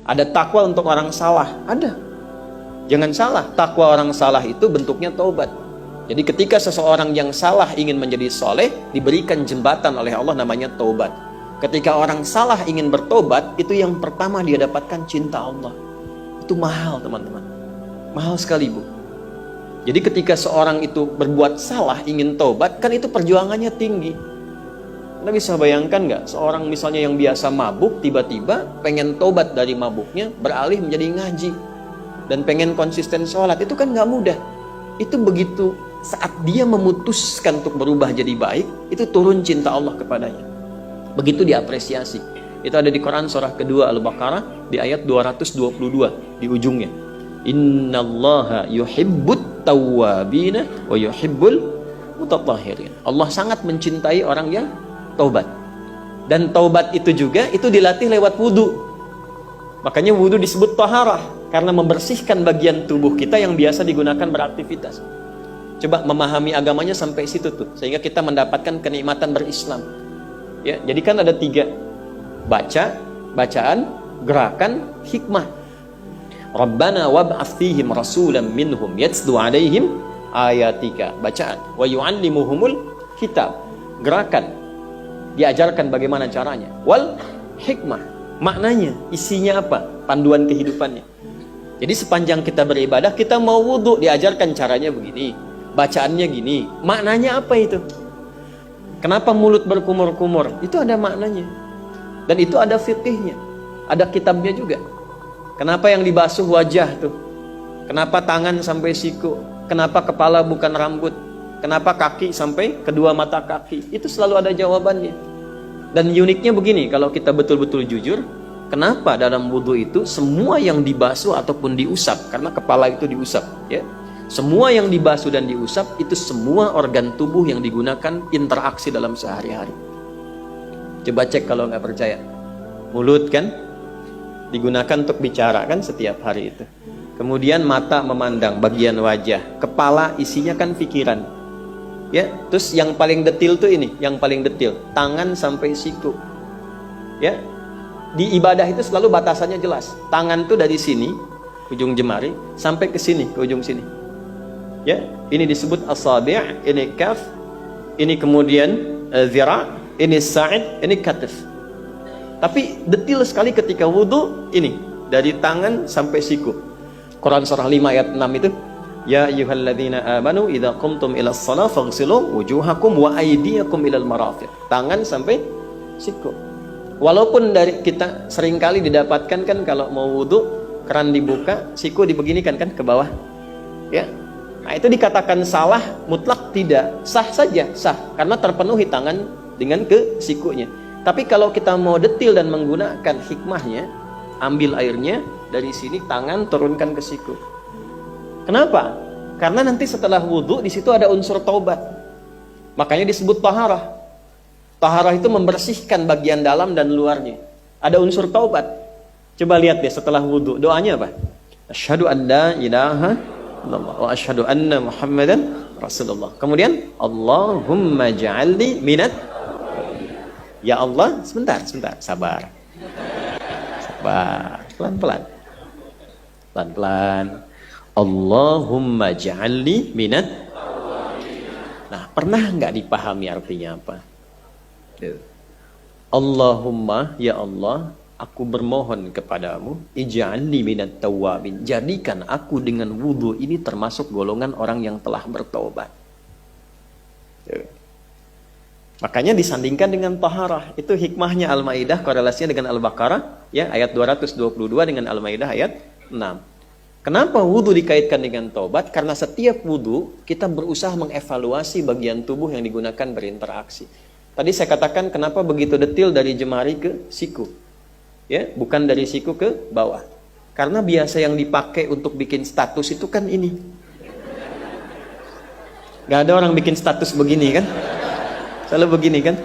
Ada takwa untuk orang salah, ada. Jangan salah, takwa orang salah itu bentuknya taubat. Jadi ketika seseorang yang salah ingin menjadi soleh, diberikan jembatan oleh Allah namanya taubat. Ketika orang salah ingin bertobat, itu yang pertama dia dapatkan cinta Allah. Itu mahal teman-teman, mahal sekali Bu. Jadi ketika seorang itu berbuat salah ingin taubat, kan itu perjuangannya tinggi. Anda bisa bayangkan nggak, seorang misalnya yang biasa mabuk, tiba-tiba pengen taubat dari mabuknya, beralih menjadi ngaji, dan pengen konsisten sholat, itu kan nggak mudah. Itu begitu saat dia memutuskan untuk berubah jadi baik, itu turun cinta Allah kepadanya. Begitu diapresiasi. Itu ada di Quran surah kedua Al-Baqarah di ayat 222 di ujungnya. Innallaha yuhibbut tawwabina wa yuhibbul mutatahhirin. Allah sangat mencintai orang yang taubat. Dan taubat itu juga itu dilatih lewat wudu. Makanya wudu disebut taharah karena membersihkan bagian tubuh kita yang biasa digunakan beraktivitas. Coba memahami agamanya sampai situ tuh, sehingga kita mendapatkan kenikmatan berislam. Ya, jadi kan ada 3: bacaan, gerakan, hikmah. Rabbana wab'ats fihim rasulan minhum yatslu 'alaihim ayatika, bacaan, wa yu'allimuhumul kitab, gerakan, diajarkan bagaimana caranya. Wal hikmah, maknanya, isinya apa, panduan kehidupannya. Jadi sepanjang kita beribadah, kita mau wudhu, diajarkan caranya begini, bacaannya gini, maknanya apa itu? Kenapa mulut berkumur-kumur? Itu ada maknanya. Dan itu ada fikihnya, ada kitabnya juga. Kenapa yang dibasuh wajah tuh? Kenapa tangan sampai siku? Kenapa kepala bukan rambut? Kenapa kaki sampai kedua mata kaki? Itu selalu ada jawabannya. Dan uniknya begini, kalau kita betul-betul jujur, kenapa dalam wudhu itu semua yang dibasuh ataupun diusap, karena kepala itu diusap, ya. Semua yang dibasuh dan diusap itu semua organ tubuh yang digunakan interaksi dalam sehari-hari. Coba cek kalau nggak percaya. Mulut kan digunakan untuk bicara kan setiap hari itu. Kemudian mata memandang bagian wajah, kepala isinya kan pikiran. Ya, terus yang paling detil tuh ini, yang paling detil, tangan sampai siku. Ya. Di ibadah itu selalu batasannya jelas. Tangan tuh dari sini, ujung jemari, sampai ke sini, ke ujung sini. Ya, ini disebut asabi', ini kaf, ini kemudian zira', ini sa'id, ini katif. Tapi detil sekali ketika wudhu, ini dari tangan sampai siku. Quran surah 5 ayat 6 itu, ya ayyuhalladzina amanu idza qumtum ilas shalah faghsilu wujuhakum wa aydiyakum ilal marafiq. Tangan sampai siku. Walaupun dari kita seringkali didapatkan kan kalau mau wudhu, keran dibuka, siku dibeginikan kan ke bawah. Ya. Nah, itu dikatakan salah, mutlak tidak, sah saja, sah, karena terpenuhi tangan dengan ke sikunya. Tapi kalau kita mau detil dan menggunakan hikmahnya, ambil airnya dari sini, tangan turunkan ke siku. Kenapa? Karena nanti setelah wudhu di situ ada unsur taubat. Makanya disebut taharah. Taharah itu membersihkan bagian dalam dan luarnya. Ada unsur taubat. Coba lihat deh setelah wudhu, doanya apa? Asyhadu an la ilaha illallah wa asyhadu anna Muhammadan Rasulullah. Kemudian Allahumma ja'alni minat. Ya Allah, sebentar, sabar. Sabar, pelan-pelan. Pelan-pelan. Allahumma ja'alni minat. Nah, pernah nggak dipahami artinya apa? Allahumma, ya Allah, aku bermohon kepadamu, ij'alni minat tawwabin, jadikan aku dengan wudhu ini termasuk golongan orang yang telah bertaubat. Makanya disandingkan dengan taharah. Itu hikmahnya Al-Maidah, korelasinya dengan Al-Baqarah, ya, ayat 222 dengan Al-Maidah ayat 6. Kenapa wudhu dikaitkan dengan taubat? Karena setiap wudhu kita berusaha mengevaluasi bagian tubuh yang digunakan berinteraksi. Tadi saya katakan kenapa begitu detil dari jemari ke siku. Ya, bukan dari siku ke bawah. Karena biasa yang dipakai untuk bikin status itu kan ini. Gak ada orang bikin status begini kan? Selalu begini kan?